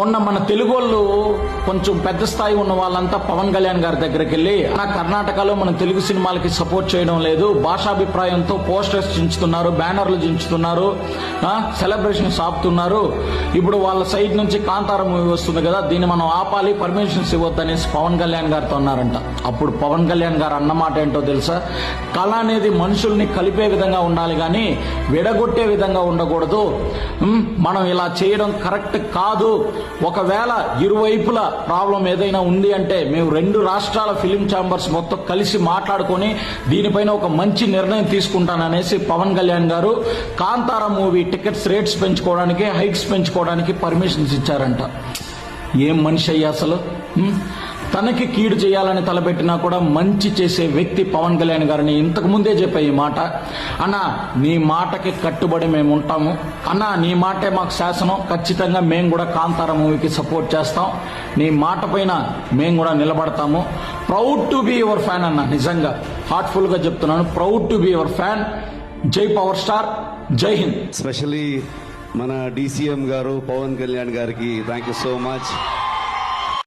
మొన్న మన తెలుగు వాళ్ళు కొంచెం పెద్ద స్థాయి ఉన్న వాళ్ళంతా పవన్ కళ్యాణ్ గారి దగ్గరికి వెళ్ళి నా కర్ణాటకలో మన తెలుగు సినిమాలకి సపోర్ట్ చేయడం లేదు, భాషాభిప్రాయంతో పోస్టర్స్ చించుతున్నారు, బ్యానర్లు చించుతున్నారు, సెలబ్రేషన్స్ ఆపుతున్నారు. ఇప్పుడు వాళ్ళ సైడ్ నుంచి కాంతార మూవీ వస్తుంది కదా, దీన్ని మనం ఆపాలి, పర్మిషన్స్ ఇవ్వద్దనేసి పవన్ కళ్యాణ్ గారితో అన్నారంట. అప్పుడు పవన్ కళ్యాణ్ గారు అన్నమాట ఏంటో తెలుసా? కళ అనేది మనుషుల్ని కలిపే విధంగా ఉండాలి కానీ విడగొట్టే విధంగా ఉండకూడదు. మనం ఇలా చేయడం కరెక్ట్ కాదు. ఒకవేళ ఇరువైపుల ప్రాబ్లం ఏదైనా ఉంది అంటే మేము 2 రాష్ట్రాల ఫిలిం ఛాంబర్స్ మొత్తం కలిసి మాట్లాడుకొని దీనిపైన ఒక మంచి నిర్ణయం తీసుకుంటాననేసి పవన్ కళ్యాణ్ గారు కాంతార మూవీ టికెట్స్ రేట్స్ పెంచుకోవడానికి, హైక్స్ పెంచుకోవడానికి పర్మిషన్స్ ఇచ్చారంట. ఏం మనిషి అయ్యా అసలు? తనకి కీడు చేయాలని తలపెట్టినా కూడా మంచి చేసే వ్యక్తి పవన్ కళ్యాణ్ గారిని ఇంతకు ముందే చెప్పే ఈ మాట. అన్నా నీ మాటకి కట్టుబడి మేము ఉంటాము, అన్నా నీ మాటే మాకు శాసనం, ఖచ్చితంగా మేము కూడా కాంతార మూవీకి సపోర్ట్ చేస్తాం, నీ మాట పైన మేము కూడా నిలబడతాము. Proud to be your fan అన్న, నిజంగా హార్ట్ఫుల్ గా చెప్తున్నాను, proud to be your fan. జై పవర్ స్టార్, జై హింద్. స్పెషల్లీ మన DCM గారు పవన్ కళ్యాణ్ గారికి థ్యాంక్ యూ సో మచ్.